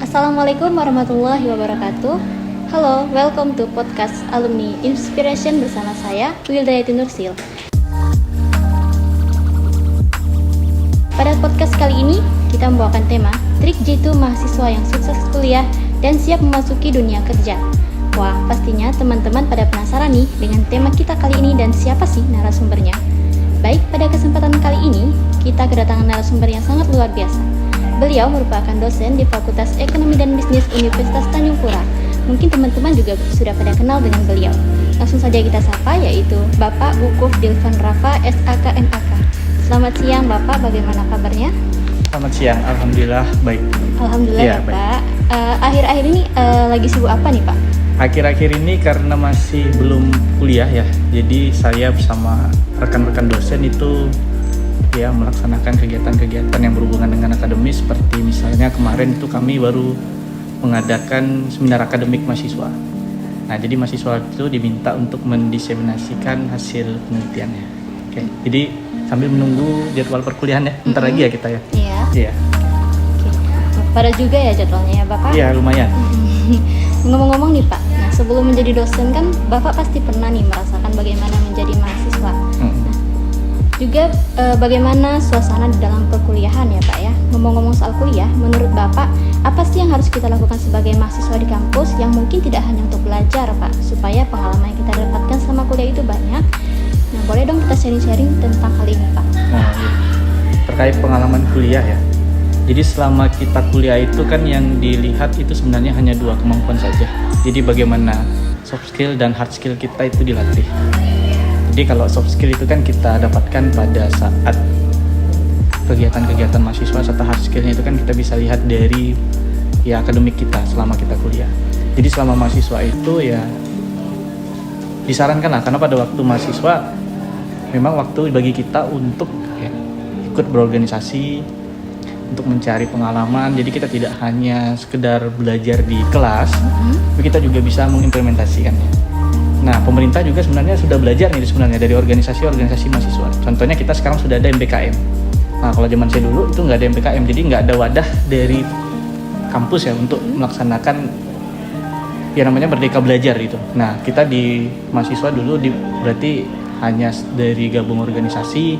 Assalamualaikum warahmatullahi wabarakatuh. Halo, welcome to podcast Alumni Inspiration bersama saya, Wildayati Nursil. Pada podcast kali ini, kita membawakan tema Trik Jitu Mahasiswa yang Sukses Kuliah dan Siap Memasuki Dunia Kerja. Wah, pastinya teman-teman pada penasaran nih dengan tema kita kali ini dan siapa sih narasumbernya? Baik, pada kesempatan kali ini, kita kedatangan narasumber yang sangat luar biasa. Beliau merupakan dosen di Fakultas Ekonomi dan Bisnis Universitas Tanjung Pura. Mungkin teman-teman juga sudah pada kenal dengan beliau. Langsung saja kita sapa, yaitu Bapak Bukuf Dilvan Rafa, SAK MAK. Selamat siang Bapak, bagaimana kabarnya? Selamat siang, Alhamdulillah baik. Alhamdulillah ya, Pak. Akhir-akhir ini lagi sibuk apa nih Pak? Akhir-akhir ini karena masih belum kuliah ya, jadi saya bersama rekan-rekan dosen itu ya melaksanakan kegiatan-kegiatan yang berhubungan dengan akademis, seperti misalnya kemarin itu kami baru mengadakan seminar akademik mahasiswa. Nah, jadi mahasiswa itu diminta untuk mendiseminasikan hasil penelitiannya. Oke, jadi sambil menunggu jadwal perkuliahan ya, bentar lagi ya kita ya. Iya. Iya. Oke. Padat juga ya jadwalnya ya Bapak? Iya, lumayan. Ngomong-ngomong nih Pak, nah sebelum menjadi dosen kan Bapak pasti pernah nih merasakan bagaimana menjadi mahasiswa. Nah, juga bagaimana suasana di dalam perkuliahan ya Pak ya. Ngomong-ngomong soal kuliah, menurut Bapak apa sih yang harus kita lakukan sebagai mahasiswa di kampus yang mungkin tidak hanya untuk belajar Pak, supaya pengalaman yang kita dapatkan selama kuliah itu banyak. Nah, boleh dong kita sharing-sharing tentang hal ini Pak. Nah, iya. Terkait pengalaman kuliah ya. Jadi selama kita kuliah itu kan yang dilihat itu sebenarnya hanya dua kemampuan saja. Jadi bagaimana soft skill dan hard skill kita itu dilatih. Jadi kalau soft skill itu kan kita dapatkan pada saat kegiatan-kegiatan mahasiswa, serta hard skillnya itu kan kita bisa lihat dari ya akademik kita selama kita kuliah. Jadi selama mahasiswa itu ya disarankan lah, karena pada waktu mahasiswa memang waktu bagi kita untuk ya, ikut berorganisasi, untuk mencari pengalaman. Jadi kita tidak hanya sekedar belajar di kelas, tapi kita juga bisa mengimplementasikannya. Nah, pemerintah juga sebenarnya sudah belajar nih sebenarnya dari organisasi-organisasi mahasiswa. Contohnya kita sekarang sudah ada MBKM. Nah, kalau zaman saya dulu itu nggak ada MBKM, jadi nggak ada wadah dari kampus ya untuk melaksanakan ya namanya Merdeka Belajar itu. Nah, kita di mahasiswa dulu berarti hanya dari gabung organisasi,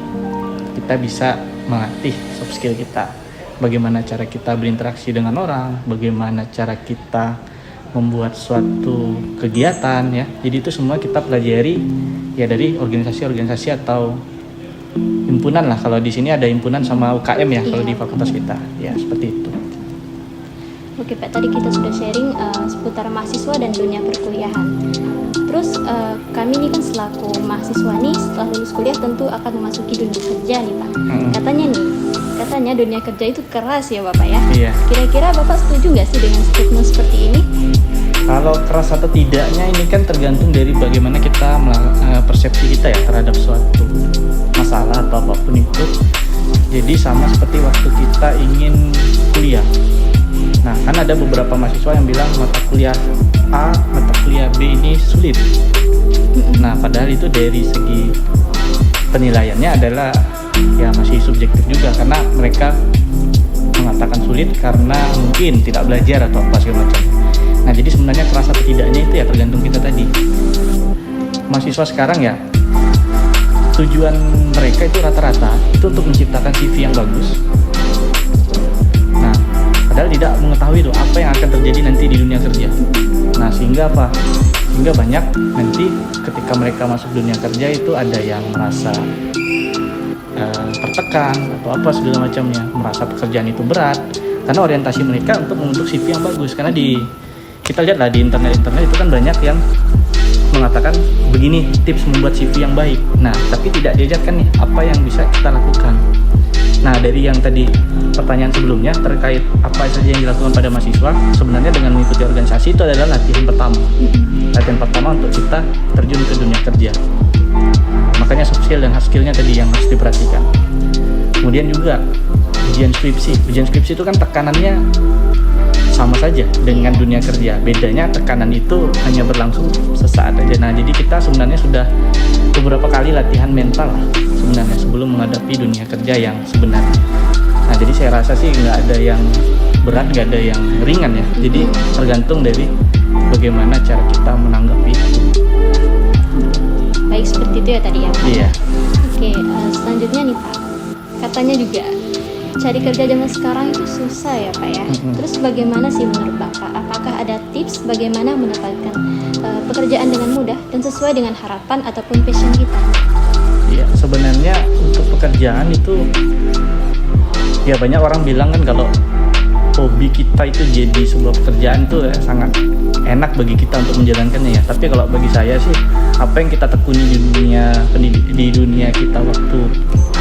kita bisa melatih soft skill kita. Bagaimana cara kita berinteraksi dengan orang, bagaimana cara kita membuat suatu kegiatan ya. Jadi itu semua kita pelajari ya dari organisasi-organisasi atau himpunan lah. Kalau di sini ada himpunan sama UKM ya, kalau di fakultas kita. Ya, seperti itu. Oke Pak, tadi kita sudah sharing seputar mahasiswa dan dunia perkuliahan. Terus kami ini kan selaku mahasiswa nih setelah lulus kuliah tentu akan memasuki dunia kerja nih Pak. Katanya dunia kerja itu keras ya Bapak ya. Iya. Kira-kira Bapak setuju nggak sih dengan statement seperti ini? Kalau keras atau tidaknya ini kan tergantung dari bagaimana kita persepsi kita ya terhadap suatu masalah atau apapun itu. Jadi sama seperti waktu kita ingin kuliah. Nah, kan ada beberapa mahasiswa yang bilang mata kuliah A, mata kuliah B ini sulit. Nah, padahal itu dari segi penilaiannya adalah ya masih subjektif juga, karena mereka mengatakan sulit karena mungkin tidak belajar atau apa segala macam. Nah, jadi sebenarnya keras atau tidaknya itu ya tergantung kita tadi. Mahasiswa sekarang ya tujuan mereka itu rata-rata itu untuk menciptakan CV yang bagus. Nah, padahal tidak mengetahui tuh apa yang akan terjadi nanti di dunia kerja. Nah, sehingga apa? Sehingga banyak nanti ketika mereka masuk dunia kerja itu ada yang merasa tertekan atau apa segala macamnya, merasa pekerjaan itu berat karena orientasi mereka untuk membentuk CV yang bagus. Karena kita lihatlah di internet itu kan banyak yang mengatakan begini tips membuat CV yang baik. Nah, tapi tidak diajarkan nih apa yang bisa kita lakukan. Nah, dari yang tadi pertanyaan sebelumnya terkait apa saja yang dilakukan pada mahasiswa, sebenarnya dengan mengikuti organisasi itu adalah latihan pertama. Latihan pertama untuk kita terjun ke dunia kerja. Makanya soft skill dan hard skillnya tadi yang harus diperhatikan. Kemudian juga ujian skripsi. Ujian skripsi itu kan tekanannya sama saja dengan dunia kerja. Bedanya tekanan itu hanya berlangsung sesaat aja. Nah, jadi kita sebenarnya sudah beberapa kali latihan mental lah sebenarnya sebelum menghadapi dunia kerja yang sebenarnya. Nah, jadi saya rasa sih nggak ada yang berat, nggak ada yang ringan ya. Jadi tergantung dari bagaimana cara kita menanggapi itu. Baik, seperti itu ya tadi ya Pak. Iya. Oke, selanjutnya nih Pak, katanya juga cari kerja zaman sekarang itu susah ya Pak ya. Terus bagaimana sih menurut Bapak? Apakah ada tips bagaimana mendapatkan pekerjaan dengan mudah dan sesuai dengan harapan ataupun passion kita? Iya, sebenarnya untuk pekerjaan itu ya banyak orang bilang kan kalau hobi kita itu jadi sebuah pekerjaan itu ya, sangat enak bagi kita untuk menjalankannya ya. Tapi kalau bagi saya sih, apa yang kita tekuni di dunia kita waktu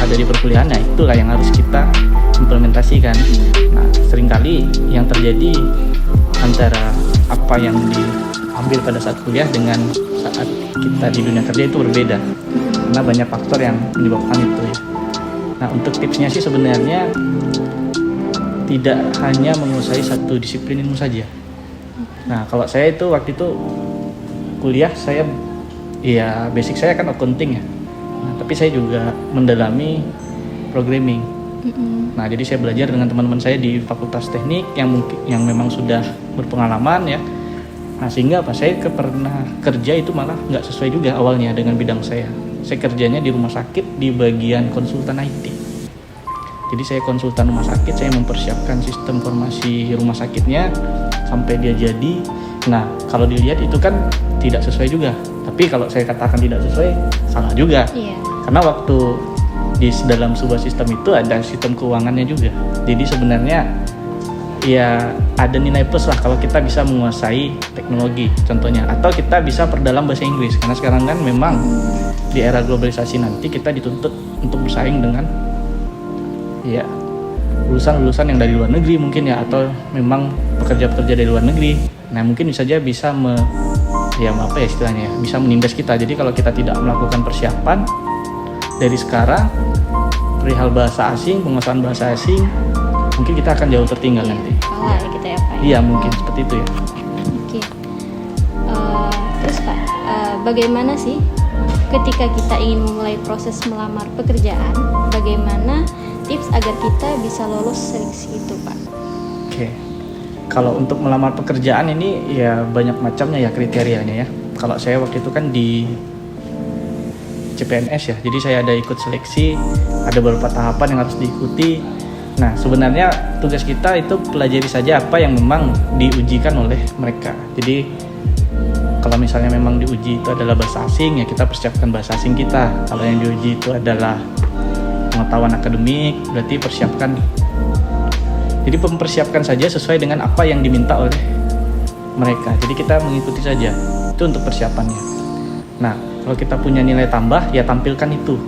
ada di perkuliahan, nah itulah yang harus kita implementasikan. Nah, seringkali yang terjadi antara apa yang diambil pada saat kuliah dengan saat kita di dunia kerja itu berbeda. Karena banyak faktor yang menyebabkan itu ya. Nah, untuk tipsnya sih sebenarnya tidak hanya menguasai satu disiplin ilmu saja. Nah, kalau saya itu waktu itu kuliah, saya ya basic saya kan accounting ya. Nah, tapi saya juga mendalami programming. Nah, jadi saya belajar dengan teman-teman saya di Fakultas Teknik yang memang sudah berpengalaman ya. Nah, sehingga saya pernah kerja itu malah nggak sesuai juga awalnya dengan bidang saya. Saya kerjanya di rumah sakit di bagian konsultan IT. Jadi saya konsultan rumah sakit, saya mempersiapkan sistem informasi rumah sakitnya sampai dia jadi. Nah, kalau dilihat itu kan tidak sesuai juga. Tapi kalau saya katakan tidak sesuai, salah juga. Iya. Karena waktu di dalam sebuah sistem itu ada sistem keuangannya juga. Jadi sebenarnya ya ada nilai plus lah kalau kita bisa menguasai teknologi contohnya, atau kita bisa perdalam bahasa Inggris. Karena sekarang kan memang di era globalisasi nanti kita dituntut untuk bersaing dengan ya lulusan-lulusan yang dari luar negeri mungkin ya, atau memang pekerja-pekerja dari luar negeri. Nah, mungkin saja bisa istilahnya bisa menindas kita. Jadi kalau kita tidak melakukan persiapan dari sekarang perihal bahasa asing, penguasaan bahasa asing, mungkin kita akan jauh tertinggal nanti. Kalah ya kita ya Pak. Iya, mungkin seperti itu ya. Oke. Terus Pak, bagaimana sih ketika kita ingin memulai proses melamar pekerjaan, bagaimana tips agar kita bisa lolos seleksi itu Pak? Oke. Kalau untuk melamar pekerjaan ini ya banyak macamnya ya kriterianya ya. Kalau saya waktu itu kan di CPNS ya, jadi saya ada ikut seleksi, ada beberapa tahapan yang harus diikuti. Nah, sebenarnya tugas kita itu pelajari saja apa yang memang diujikan oleh mereka. Jadi kalau misalnya memang diuji itu adalah bahasa asing, ya kita persiapkan bahasa asing kita. Kalau yang diuji itu adalah pengetahuan akademik, berarti persiapkan. Jadi mempersiapkan saja sesuai dengan apa yang diminta oleh mereka. Jadi kita mengikuti saja, itu untuk persiapannya. Nah, kalau kita punya nilai tambah, ya tampilkan itu.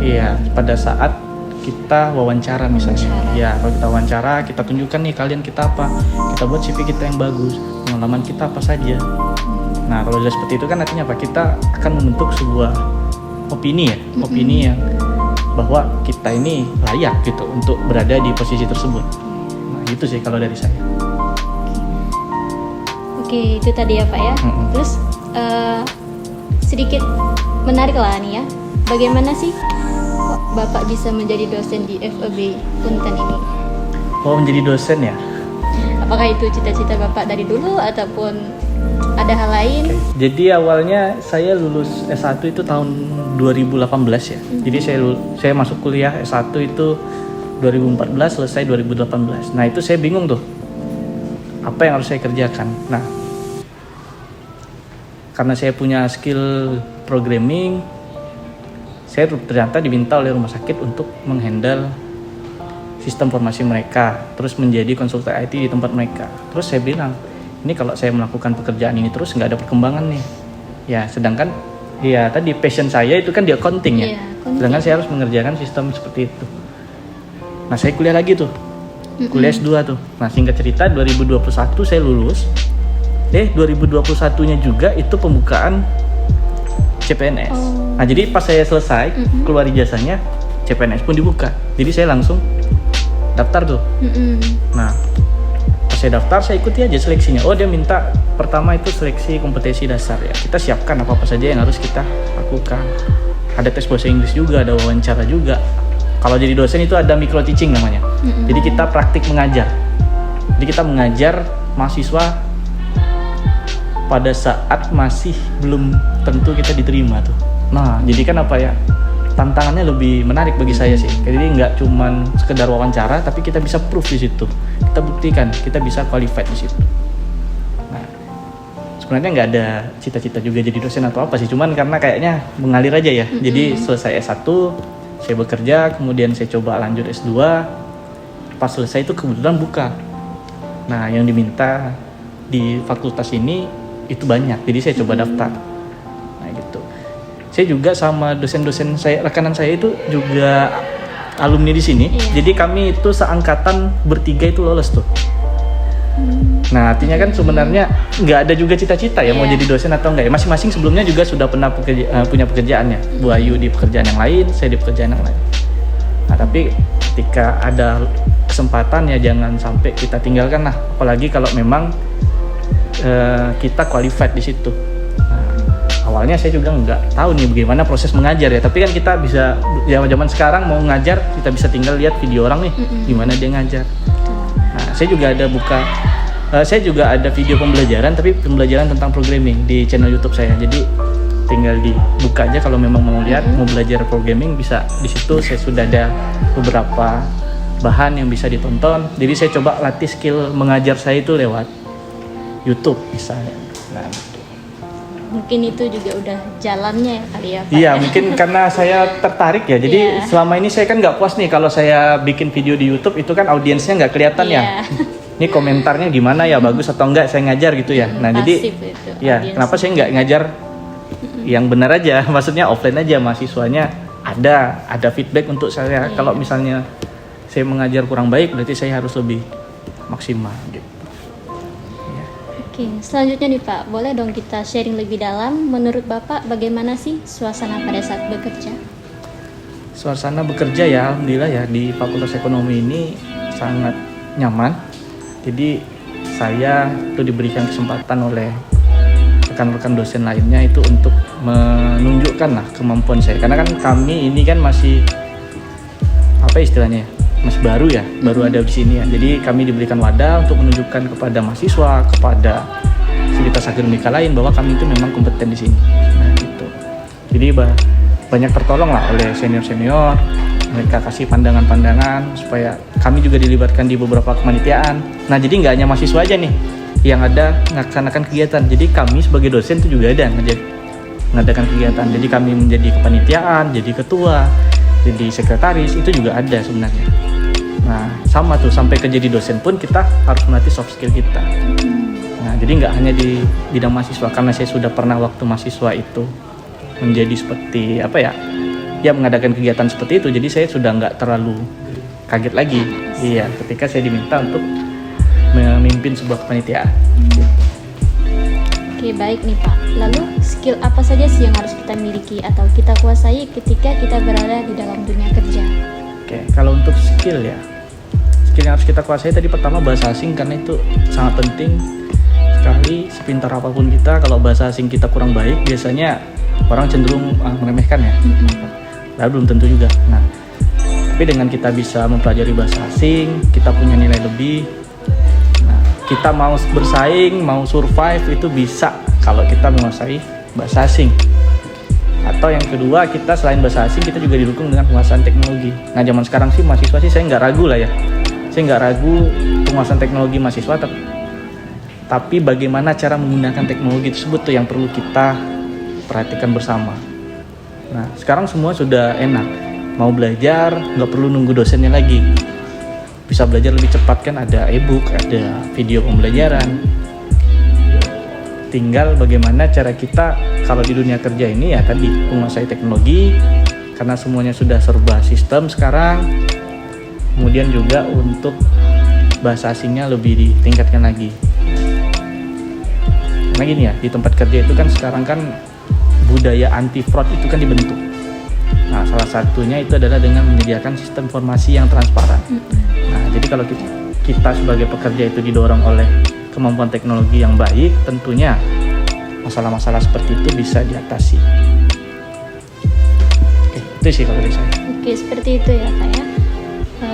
Iya, pada saat kita wawancara misalnya. Ya, kalau kita wawancara, kita tunjukkan nih kalian kita apa. Kita buat CV kita yang bagus, pengalaman kita apa saja. Nah, kalau sudah seperti itu kan artinya apa? Kita akan membentuk sebuah opini ya, opini yang bahwa kita ini layak gitu untuk berada di posisi tersebut. Nah, itu sih kalau dari saya. Oke, itu tadi ya Pak ya. Terus sedikit menarik lah nih ya. Bagaimana sih kok Bapak bisa menjadi dosen di FEB Punten ini? Oh, menjadi dosen ya? Apakah itu cita-cita Bapak dari dulu ataupun ada hal lain? Jadi awalnya saya lulus S1 itu tahun 2018 ya. Jadi saya masuk kuliah S1 itu 2014, selesai 2018. Nah, itu saya bingung tuh. Apa yang harus saya kerjakan? Nah, karena saya punya skill programming, saya ternyata diminta oleh rumah sakit untuk menghandle sistem informasi mereka, terus menjadi konsultan IT di tempat mereka. Terus saya bilang, ini kalau saya melakukan pekerjaan ini terus nggak ada perkembangan nih. Ya, sedangkan ya tadi passion saya itu kan di accounting ya. Sedangkan saya harus mengerjakan sistem seperti itu. Nah, saya kuliah lagi tuh. Kuliah S2 tuh. Nah, singkat cerita 2021 saya lulus. 2021-nya juga itu pembukaan CPNS. Nah, jadi pas saya selesai keluar ijazahnya, CPNS pun dibuka. Jadi saya langsung daftar tuh. Nah, pas saya daftar, saya ikuti aja seleksinya. Oh, dia minta pertama itu seleksi kompetensi dasar ya. Kita siapkan apa-apa saja yang harus kita lakukan. Ada tes bahasa Inggris juga, ada wawancara juga. Kalau jadi dosen itu ada micro teaching namanya. Jadi kita praktik mengajar. Jadi kita mengajar mahasiswa pada saat masih belum tentu kita diterima tuh. Nah, jadi kan apa ya, tantangannya lebih menarik bagi saya sih. Jadi nggak cuman sekedar wawancara, tapi kita bisa proof di situ. Kita buktikan kita bisa qualified di situ. Nah, sebenarnya nggak ada cita-cita juga jadi dosen atau apa sih, cuman karena kayaknya mengalir aja ya. Jadi selesai S1, saya bekerja, kemudian saya coba lanjut S2. Pas selesai itu kebetulan buka. Nah, yang diminta di fakultas ini itu banyak, jadi saya coba daftar. Nah gitu. Saya juga sama dosen-dosen saya, rekanan saya itu juga alumni di sini. Jadi kami itu seangkatan bertiga itu lolos tuh. Nah artinya kan sebenarnya nggak ada juga cita-cita ya mau jadi dosen atau enggak ya. Masing-masing sebelumnya juga sudah pernah punya pekerjaannya. Bu Ayu di pekerjaan yang lain, saya di pekerjaan yang lain. Nah tapi ketika ada kesempatan ya jangan sampai kita tinggalkan lah. Apalagi kalau memang kita qualified di situ. Nah, awalnya saya juga nggak tahu nih bagaimana proses mengajar ya. Tapi kan kita bisa, ya zaman sekarang mau ngajar kita bisa tinggal lihat video orang nih, gimana dia ngajar. Nah, saya juga ada video pembelajaran, tapi pembelajaran tentang programming di channel YouTube saya. Jadi tinggal dibuka aja kalau memang mau lihat, mau belajar programming bisa di situ. Saya sudah ada beberapa bahan yang bisa ditonton. Jadi saya coba latih skill mengajar saya itu lewat YouTube misalnya. Nah, gitu. Mungkin itu juga udah jalannya ya kali ya Pak. Iya, mungkin karena saya tertarik ya. Jadi selama ini saya kan nggak puas nih kalau saya bikin video di YouTube itu kan audiensnya nggak kelihatan ya. Ini komentarnya gimana ya, bagus atau enggak saya ngajar gitu ya. Nah jadi ya kenapa saya nggak ngajar yang benar aja, maksudnya offline aja, mahasiswanya ada feedback untuk saya. Kalau misalnya saya mengajar kurang baik berarti saya harus lebih maksimal gitu. Oke, selanjutnya nih Pak, boleh dong kita sharing lebih dalam. Menurut Bapak bagaimana sih suasana pada saat bekerja? Suasana bekerja ya, alhamdulillah ya di Fakultas Ekonomi ini sangat nyaman. Jadi saya itu diberikan kesempatan oleh rekan-rekan dosen lainnya itu untuk menunjukkan lah kemampuan saya. Karena kan kami ini kan masih apa istilahnya ya? Masih baru ya, baru ada di sini ya. Jadi kami diberikan wadah untuk menunjukkan kepada mahasiswa, kepada sivitas akademika lain bahwa kami itu memang kompeten di sini. Nah gitu. Jadi banyak tertolong lah oleh senior-senior. Mereka kasih pandangan-pandangan supaya kami juga dilibatkan di beberapa kepanitiaan. Nah jadi nggak hanya mahasiswa aja nih yang ada melaksanakan kegiatan. Jadi kami sebagai dosen itu juga ada mengadakan kegiatan. Jadi kami menjadi kepanitiaan, jadi ketua, jadi sekretaris itu juga ada sebenarnya. Nah sama tuh sampai ke jadi dosen pun kita harus melatih soft skill kita. Nah jadi nggak hanya di bidang mahasiswa, karena saya sudah pernah waktu mahasiswa itu menjadi seperti apa ya mengadakan kegiatan seperti itu. Jadi saya sudah nggak terlalu kaget lagi. Iya ketika saya diminta untuk memimpin sebuah kepanitiaan. Oke baik nih Pak, lalu skill apa saja sih yang harus kita miliki atau kita kuasai ketika kita berada di dalam dunia kerja? Oke, kalau untuk skill ya, skill yang harus kita kuasai tadi pertama bahasa asing, karena itu sangat penting sekali. Sepintar apapun kita, kalau bahasa asing kita kurang baik, biasanya orang cenderung meremehkan ya. Padahal belum tentu juga. Nah, tapi dengan kita bisa mempelajari bahasa asing, kita punya nilai lebih. Kita mau bersaing, mau survive itu bisa kalau kita menguasai bahasa asing. Atau yang kedua, kita selain bahasa asing, kita juga didukung dengan penguasaan teknologi. Nah zaman sekarang sih mahasiswa sih saya nggak ragu lah ya. Saya nggak ragu penguasaan teknologi mahasiswa, tapi bagaimana cara menggunakan teknologi tersebut tuh yang perlu kita perhatikan bersama. Nah sekarang semua sudah enak, mau belajar nggak perlu nunggu dosennya lagi. Bisa belajar lebih cepat kan, ada e-book, ada video pembelajaran. Tinggal bagaimana cara kita kalau di dunia kerja ini ya tadi menguasai teknologi, karena semuanya sudah serba sistem sekarang. Kemudian juga untuk bahasa asingnya lebih ditingkatkan lagi. Karena gini ya, di tempat kerja itu kan sekarang kan budaya anti fraud itu kan dibentuk. Nah salah satunya itu adalah dengan menyediakan sistem informasi yang transparan. Nah, jadi kalau kita sebagai pekerja itu didorong oleh kemampuan teknologi yang baik, tentunya masalah-masalah seperti itu bisa diatasi. Oke, itu sih kalau dari saya. Oke, seperti itu ya Pak ya.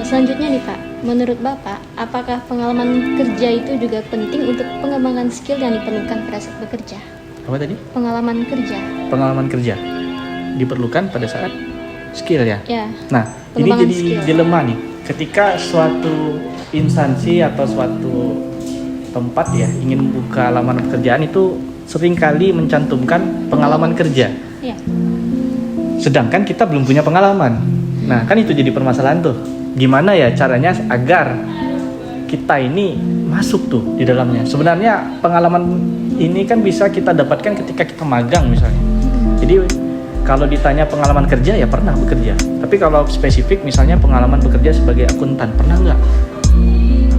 Selanjutnya nih Pak, menurut Bapak, apakah pengalaman kerja itu juga penting untuk pengembangan skill yang diperlukan pada saat bekerja? Apa tadi? Pengalaman kerja. Pengalaman kerja diperlukan pada saat skill ya. Ya. Nah, ini Pengembangan jadi skill. dilema nih. Ketika suatu instansi atau suatu tempat ya ingin buka lamaran pekerjaan itu seringkali mencantumkan pengalaman kerja. Ya. Sedangkan kita belum punya pengalaman. Nah, kan itu jadi permasalahan tuh. Gimana ya caranya agar kita ini masuk tuh di dalamnya. Sebenarnya pengalaman ini kan bisa kita dapatkan ketika kita magang misalnya. Jadi kalau ditanya pengalaman kerja ya pernah bekerja. Tapi kalau spesifik misalnya pengalaman bekerja sebagai akuntan, pernah nggak?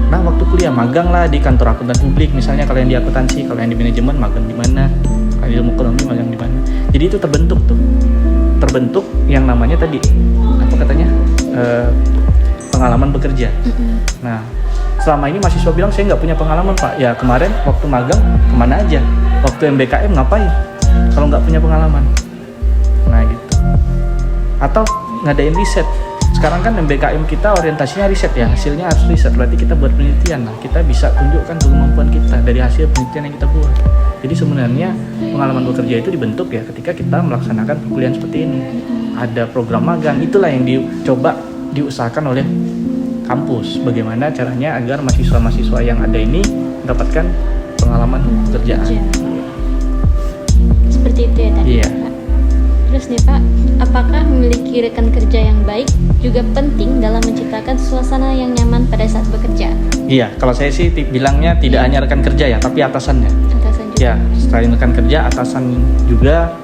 Nah, waktu kuliah magang lah di kantor akuntan publik misalnya, kalau yang di akuntansi, kalau yang di manajemen magang di mana, kalau di ilmu ekonomi magang di mana. Jadi itu terbentuk yang namanya tadi apa katanya pengalaman bekerja. Nah, selama ini mahasiswa bilang saya nggak punya pengalaman Pak. Ya kemarin waktu magang kemana aja, waktu MBKM ngapain kalau nggak punya pengalaman. Nah gitu. Atau ngadain riset. Sekarang kan MBKM kita orientasinya riset ya, hasilnya harus riset, berarti kita buat penelitian. Nah, kita bisa tunjukkan kemampuan kita dari hasil penelitian yang kita buat. Jadi sebenarnya pengalaman bekerja itu dibentuk ya ketika kita melaksanakan perkuliahan seperti ini. Ada program magang, itulah yang dicoba diusahakan oleh kampus. Bagaimana caranya agar mahasiswa-mahasiswa yang ada ini mendapatkan pengalaman pekerjaan. Seperti itu ya tadi. Iya. Pak. Terus nih Pak, apakah memiliki rekan kerja yang baik juga penting dalam menciptakan suasana yang nyaman pada saat bekerja? Iya, kalau saya sih bilangnya tidak hanya rekan kerja ya, tapi atasannya. Atasan juga. Ya, selain rekan kerja, atasan juga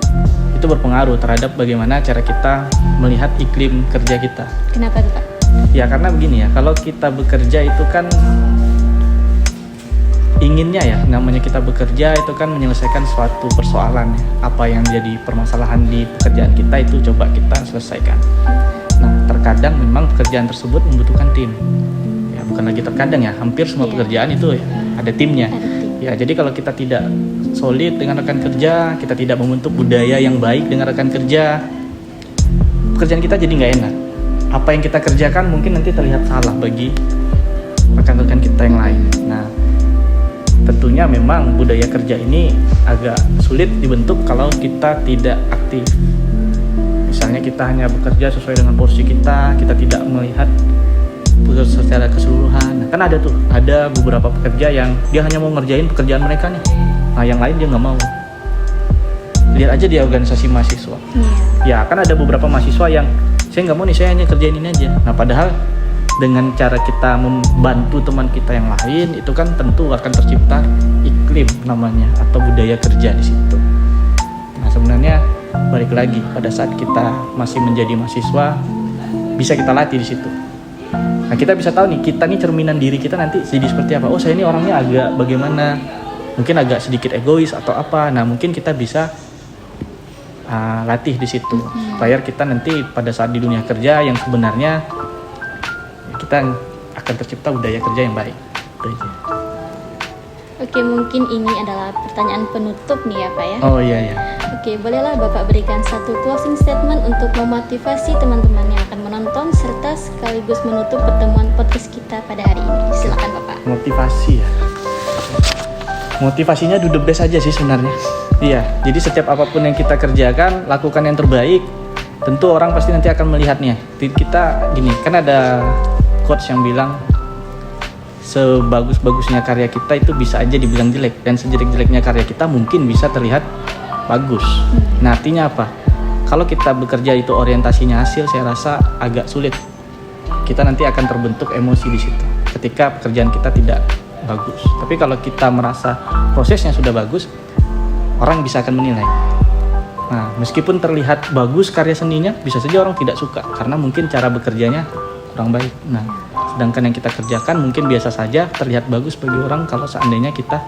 itu berpengaruh terhadap bagaimana cara kita melihat iklim kerja kita. Kenapa tuh Pak? Ya karena begini ya, kalau kita bekerja itu kan inginnya ya, namanya kita bekerja itu kan menyelesaikan suatu persoalan ya. Apa yang jadi permasalahan di pekerjaan kita itu coba kita selesaikan. Nah, terkadang memang pekerjaan tersebut membutuhkan tim. Ya, bukan lagi terkadang ya, hampir semua pekerjaan itu ya, ada timnya. Ada tim. Ya, jadi kalau kita tidak solid dengan rekan kerja, kita tidak membentuk budaya yang baik dengan rekan kerja, pekerjaan kita jadi nggak enak. Apa yang kita kerjakan mungkin nanti terlihat salah bagi rekan-rekan kita yang lain. Nah, tentunya memang budaya kerja ini agak sulit dibentuk kalau kita tidak aktif. Misalnya kita hanya bekerja sesuai dengan porsi kita tidak melihat secara keseluruhan. Nah, kan ada beberapa pekerja yang dia hanya mau ngerjain pekerjaan mereka nih. Nah, yang lain dia nggak mau. Lihat aja di organisasi mahasiswa. Ya, kan ada beberapa mahasiswa yang saya nggak mau nih, saya hanya kerjain ini aja. Nah, padahal dengan cara kita membantu teman kita yang lain, itu kan tentu akan tercipta iklim namanya atau budaya kerja di situ. Nah, sebenarnya balik lagi pada saat kita masih menjadi mahasiswa bisa kita latih di situ. Nah, kita bisa tahu nih, kita nih cerminan diri kita nanti jadi seperti apa. Oh, saya ini orangnya agak bagaimana, mungkin agak sedikit egois atau apa. Nah, mungkin kita bisa latih di situ supaya kita nanti pada saat di dunia kerja yang sebenarnya kita akan tercipta budaya kerja yang baik. Itu aja. Oke, mungkin ini adalah pertanyaan penutup nih ya Pak ya. Oh iya. Oke, bolehlah Bapak berikan satu closing statement untuk memotivasi teman-teman yang akan menonton serta sekaligus menutup pertemuan podcast kita pada hari ini. Silakan Bapak. Motivasi ya. Motivasinya do the best aja sih sebenarnya. Iya, jadi setiap apapun yang kita kerjakan, lakukan yang terbaik. Tentu orang pasti nanti akan melihatnya. Kita gini, kan ada quotes yang bilang sebagus-bagusnya karya kita itu bisa aja dibilang jelek, dan sejelek-jeleknya karya kita mungkin bisa terlihat bagus. Nah, artinya apa? Kalau kita bekerja itu orientasinya hasil, saya rasa agak sulit. Kita nanti akan terbentuk emosi di situ ketika pekerjaan kita tidak bagus. Tapi kalau kita merasa prosesnya sudah bagus, orang bisa akan menilai. Nah, meskipun terlihat bagus karya seninya, bisa saja orang tidak suka karena mungkin cara bekerjanya kurang baik. Nah, sedangkan yang kita kerjakan mungkin biasa saja, terlihat bagus bagi orang kalau seandainya kita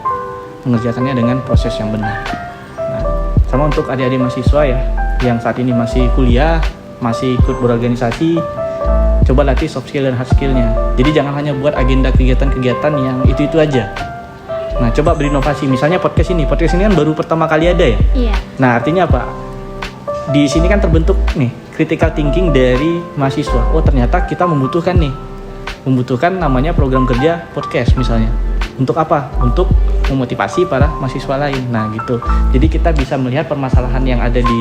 mengerjakannya dengan proses yang benar. Nah, sama untuk adik-adik mahasiswa ya, yang saat ini masih kuliah, masih ikut berorganisasi, coba latih soft skill dan hard skillnya. Jadi jangan hanya buat agenda kegiatan-kegiatan yang itu-itu aja. Nah, coba berinovasi. Misalnya podcast ini kan baru pertama kali ada ya. Iya. Nah, artinya apa? Di sini kan terbentuk nih critical thinking dari mahasiswa. Oh, ternyata kita membutuhkan nih membutuhkan namanya program kerja podcast misalnya. Untuk apa? Untuk memotivasi para mahasiswa lain. Nah gitu. Jadi kita bisa melihat permasalahan yang ada di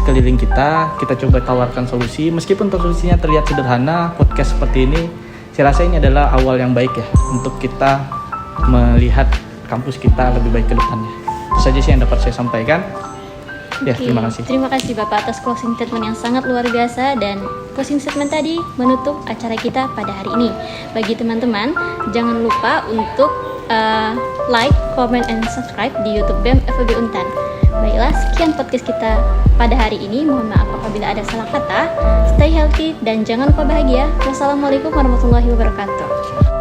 sekeliling kita coba tawarkan solusi. Meskipun solusinya terlihat sederhana, podcast seperti ini, saya rasa ini adalah awal yang baik ya untuk kita melihat kampus kita lebih baik ke depannya. Itu saja sih yang dapat saya sampaikan. Ya, Oke, terima kasih. Terima kasih Bapak atas closing statement yang sangat luar biasa, dan closing statement tadi menutup acara kita pada hari ini. Bagi teman-teman, jangan lupa untuk like, comment, and subscribe di YouTube BEM FEB Untan. Baiklah, sekian podcast kita pada hari ini. Mohon maaf apabila ada salah kata. Stay healthy dan jangan lupa bahagia. Wassalamualaikum warahmatullahi wabarakatuh.